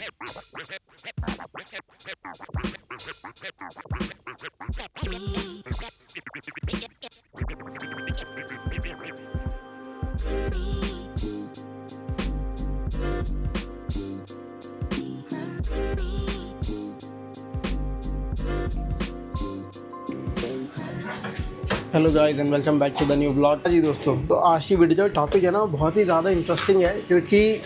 Hello guys and welcome back to the new blog. जी दोस्तों, तो आज की वीडियो जो टॉपिक है ना, बहुत ही ज़्यादा इंटरेस्टिंग है, क्योंकि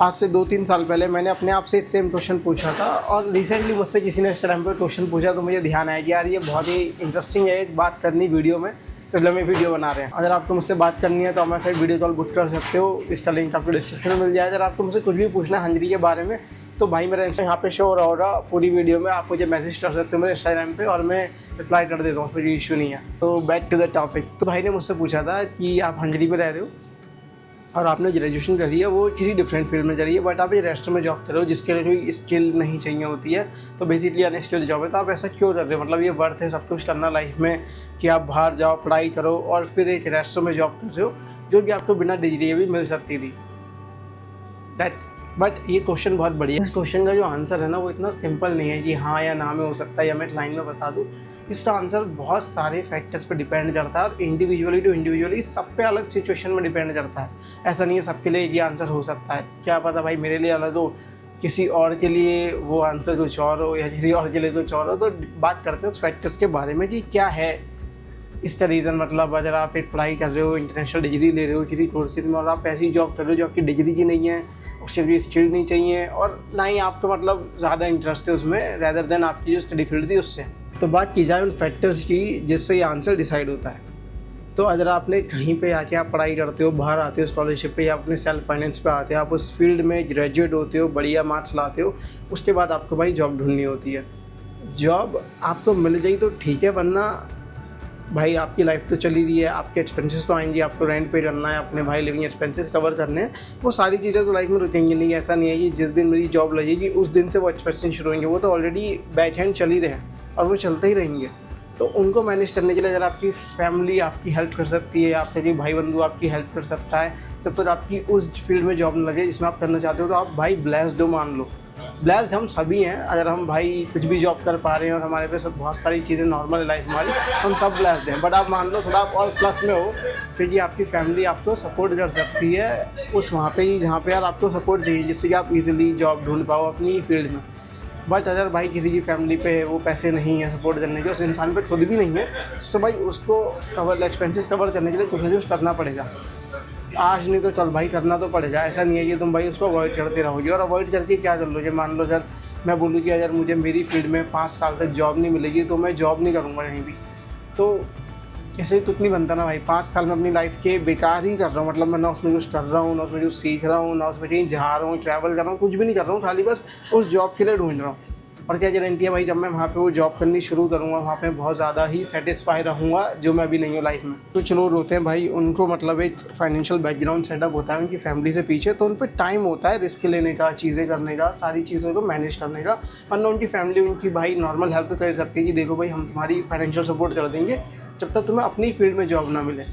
आज से 2-3 साल पहले मैंने अपने आप से सेम क्वेश्चन पूछा था, और रिसेंटली मुझसे किसी ने इस टाइम पर क्वेश्चन पूछा, तो मुझे ध्यान आया कि यार ये बहुत ही इंटरेस्टिंग है, एक बात करनी वीडियो में, तो इसलिए मैं वीडियो बना रहे हैं। अगर आपको मुझसे बात करनी है तो हमारे साथ वीडियो कॉल बुक कर सकते हो, इसका लिंक आपको डिस्क्रिप्शन में मिल जाएगा। अगर आपको मुझसे कुछ भी पूछना है हंजरी के बारे में, तो भाई मेरा इंस्टा यहाँ पे शो हो रहा होगा पूरी वीडियो में, आप मुझे मैसेज कर सकते हो मेरे इंस्टाग्राम पे, और मैं रिप्लाई कर देता हूँ, कोई इशू नहीं है। तो बैक टू द टॉपिक। तो भाई ने मुझसे पूछा था कि आप हंजरी में रह रहे हो और आपने ग्रेजुएशन करी है, वो किसी डिफरेंट फील्ड में करी है, बट आप एक रेस्टोरेंट में जॉब कर रहे हो जिसके लिए कोई स्किल नहीं चाहिए होती है, तो बेसिकली अनस्किल्ड जॉब है। तो आप ऐसा क्यों कर रहे हो? मतलब ये वर्थ है सब कुछ करना लाइफ में कि आप बाहर जाओ, पढ़ाई करो, और फिर एक रेस्टोरेंट में जॉब कर रहे हो जो कि आपको बिना डिग्री भी मिल सकती थी। बट ये क्वेश्चन बहुत बढ़िया है। इस क्वेश्चन का जो आंसर है ना, वो इतना सिंपल नहीं है कि हाँ या ना में हो सकता है, या मैं एक लाइन में बता दूँ। इसका आंसर बहुत सारे फैक्टर्स पे डिपेंड करता है, और इंडिविजुअली टू इंडिविजुअली सब पे अलग सिचुएशन में डिपेंड करता है। ऐसा नहीं है सबके लिए ये आंसर हो सकता है। क्या पता भाई मेरे लिए अलग हो, किसी और के लिए वो आंसर कुछ और हो, या किसी और के लिए कुछ और हो। तो बात करते हैं उस फैक्टर्स के बारे में कि क्या है इसका रीज़न। मतलब अगर आप एक पढ़ाई कर रहे हो, इंटरनेशनल डिग्री ले रहे हो किसी कोर्सेज में, और आप ऐसी जॉब कर रहे हो जो आपकी डिग्री की नहीं है, उसके लिए स्किल नहीं चाहिए, और ना ही आपको मतलब ज़्यादा इंटरेस्ट है उसमें, रैदर देन आपकी जो स्टडी फील्ड थी उससे। तो बात की जाए उन फैक्टर्स की जिससे ये आंसर डिसाइड होता है। तो अगर आपने कहीं पे आके आप पढ़ाई करते हो, बाहर आते हो स्कॉलरशिप पे, या अपने सेल्फ फाइनेंस पे आते हो, आप उस फील्ड में ग्रेजुएट होते हो, बढ़िया मार्क्स लाते हो, उसके बाद आपको भाई जॉब ढूंढनी होती है। जॉब आपको मिल गई तो ठीक है, वरना भाई आपकी लाइफ तो चली रही है, आपके एक्सपेंसेस तो आएंगे, आपको रेंट पे करना है, अपने भाई लिविंग एक्सपेंसेस कवर करने हैं, वो सारी चीज़ें तो लाइफ में रुकेंगी नहीं। ऐसा नहीं है कि जिस दिन मेरी जॉब लगेगी उस दिन से वो एक्सपेंसेस शुरू होंगे, वो तो ऑलरेडी बैक हैंड चल ही रहे हैं और वो चलते ही रहेंगे। तो उनको मैनेज करने के लिए अगर आपकी फैमिली आपकी हेल्प कर सकती है, या आपके कोई भाई बंधु आपकी हेल्प कर सकता है, जब तक आपकी उस फील्ड में जॉब न लगे जिसमें आप करना चाहते हो, तो आप भाई ब्लेस्ड हो, मान लो। ब्लेस्ड हम सभी हैं। अगर हम भाई कुछ भी जॉब कर पा रहे हैं और हमारे पे सब बहुत सारी चीज़ें नॉर्मल है लाइफ हमारी, हम सब ब्लेस्ड हैं। बट आप मान लो थोड़ा आप और प्लस में हो, क्योंकि आपकी फैमिली आपको सपोर्ट कर सकती है उस वहाँ पे ही जहाँ पे यार आपको सपोर्ट चाहिए, जिससे कि आप इजीली जॉब ढूंढ पाओ अपनी फील्ड में। बट अगर भाई किसी की फैमिली पे वो पैसे नहीं है सपोर्ट करने के, उस इंसान पे खुद भी नहीं है, तो भाई उसको एक्सपेंसेस कवर करने के लिए कुछ ना कुछ करना पड़ेगा। आज नहीं तो चल भाई करना तो पड़ेगा। ऐसा नहीं है कि तुम भाई उसको अवॉइड करते रहोगे। और अवॉइड करके क्या कर लोगे? मान लो अगर मैं बोलूँ कि अगर मुझे मेरी फील्ड में 5 साल तक जॉब नहीं मिलेगी, तो मैं जॉब नहीं करूँगा कहीं भी। तो इसलिए तुक नहीं बनता ना भाई। 5 साल में अपनी लाइफ के बेकार ही कर रहा हूँ। मतलब मैं ना उसमें कुछ कर रहा हूँ, ना उसमें कुछ सीख रहा हूँ, ना उसमें कहीं जा रहा हूँ, ट्रैवल कर रहा हूँ, कुछ भी नहीं कर रहा हूँ, खाली बस उस जॉब के लिए ढूंढ रहा हूँ। और क्या गारंटी है भाई जब मैं वहाँ पे वो जॉब करनी शुरू करूँगा, वहाँ पे बहुत ज़्यादा ही सेटिस्फाई रहूँगा, जो मैं अभी नहीं हूँ लाइफ में। कुछ लोग होते हैं भाई, उनको मतलब एक फाइनेंशियल बैकग्राउंड सेटअप होता है उनकी फैमिली से पीछे, तो उन पर टाइम होता है रिस्क लेने का, चीज़ें करने का, सारी चीज़ों को मैनेज करने का। वरना उनकी फैमिली उनकी भाई नॉर्मल हेल्प तो कर सकती है कि देखो भाई हम तुम्हारी फाइनेंशियल सपोर्ट कर देंगे जब तक तुम्हें अपनी फील्ड में जॉब ना मिले।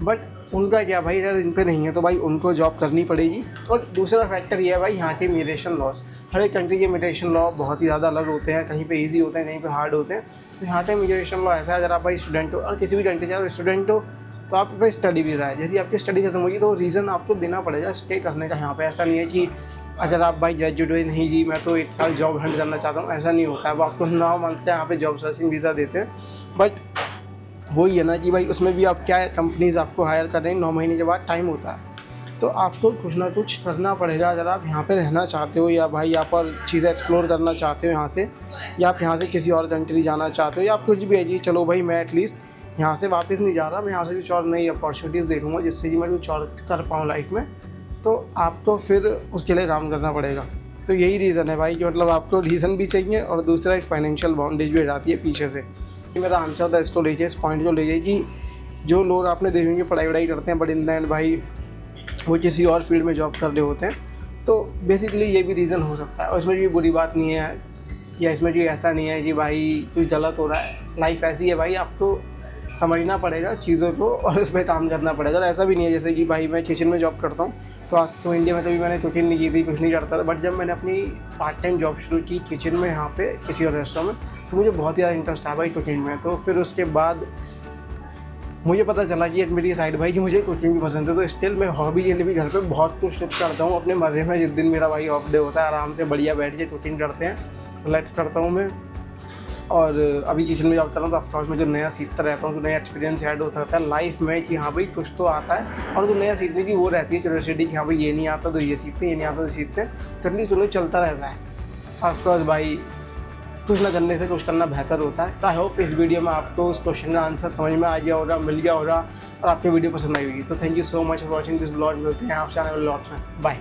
बट उनका क्या भाई, अगर इन पे नहीं है तो भाई उनको जॉब करनी पड़ेगी। और दूसरा फैक्टर ये है भाई यहाँ के इमिग्रेशन लॉस। हर एक कंट्री के इमिग्रेशन लॉ बहुत ही ज़्यादा अलग होते हैं, कहीं पे इजी होते हैं, कहीं पे हार्ड होते हैं। तो यहाँ पे इमिग्रेशन लॉ ऐसा है, अगर आप भाई स्टूडेंट हो, और किसी भी कंट्री के अगर स्टूडेंट हो, तो आपके पास स्टडी वीज़ा है। जैसे आपकी स्टडी खत्म होगी तो रीज़न आपको देना पड़ेगा स्टे करने का यहाँ पे। ऐसा नहीं है कि अगर आप भाई ग्रेजुएट हुए, नहीं जी मैं तो 1 साल जॉब हंट करना चाहता हूँ, ऐसा नहीं होता है। वो आपको 9 मंथ का यहाँ पे जॉब सर्चिंग वीज़ा देते हैं। बट वही है ना कि भाई उसमें भी आप क्या है, कंपनीज़ आपको हायर कर रही हैं, 9 महीने के बाद टाइम होता है। तो आपको कुछ ना कुछ करना पड़ेगा अगर आप यहाँ पे रहना चाहते हो, या भाई यहाँ पर चीज़ें एक्सप्लोर करना चाहते हो यहाँ से, या आप यहाँ से किसी और कंट्री जाना चाहते हो, या आप कुछ भी है जी चलो भाई मैं एटलीस्ट यहाँ से वापस नहीं जा रहा, मैं यहाँ से कुछ और नई अपॉर्चुनिटीज़ देखूँगा जिससे कि मैं कुछ और कर पाऊँ लाइफ में। तो आपको फिर उसके लिए काम करना पड़ेगा। तो यही रीज़न है भाई कि मतलब आपको रीज़न भी चाहिए, और दूसरा एक फाइनेंशियल बाउंडेज भी रहती है पीछे से। मेरा आंसर था इसको लेके, इस पॉइंट को लेके कि जो लोग आपने देखेंगे पढ़ाई वढ़ाई करते हैं, बट इन द एंड भाई वो किसी और फील्ड में जॉब कर रहे होते हैं। तो बेसिकली ये भी रीज़न हो सकता है, और इसमें कोई बुरी बात नहीं है, या इसमें कोई ऐसा नहीं है कि भाई कुछ गलत हो रहा है। लाइफ ऐसी है भाई, आपको समझना पड़ेगा चीज़ों को और उस पर काम करना पड़ेगा। और ऐसा भी नहीं है जैसे कि भाई मैं किचन में जॉब करता हूँ, तो आज तो इंडिया में कभी मैंने कुकिंग नहीं की थी, कुछ नहीं करता था, बट जब मैंने अपनी पार्ट टाइम जॉब शुरू की किचन में यहाँ पे किसी और रेस्टोरेंट में, तो मुझे बहुत ज़्यादा इंटरेस्ट आया भाई कुकिंग में। तो फिर उसके बाद मुझे पता चला कि मेरी साइड भाई कि मुझे कुकिंग भी पसंद है, तो स्टिल मैं हॉबी के लिए भी घर पे बहुत कुछ करता हूँ अपने मज़े में। जिस दिन मेरा भाई ऑफ डे होता है आराम से बढ़िया बैठ के कुकिंग करते हैं, रिलैक्स करता हूँ मैं। और अभी किचन में जॉब कर रहा हूँ तो ऑफकोर्स मैं जो नया सीखता रहता हूँ, जो नया एक्सपीरियंस ऐड होता रहता है लाइफ में कि हाँ भाई कुछ तो आता है, और जो नया सीखने की वो रहती है क्यूरियोसिटी कि हाँ भाई ये नहीं आता तो ये सीखते हैं, ये नहीं आता तो सीखते हैं, तो एटलीस्ट चलो चलता रहता है। ऑफकोर्स भाई कुछ ना करने से कुछ करना बेहतर होता है। तो आई होप इस वीडियो में आपको उस क्वेश्चन का आंसर समझ में आ गया होगा, मिल गया होगा और आपकी वीडियो पसंद आई होगी। तो thank you so much for watching this blog. मिलते हैं आपसे आने वाले ब्लॉग्स में। बाय।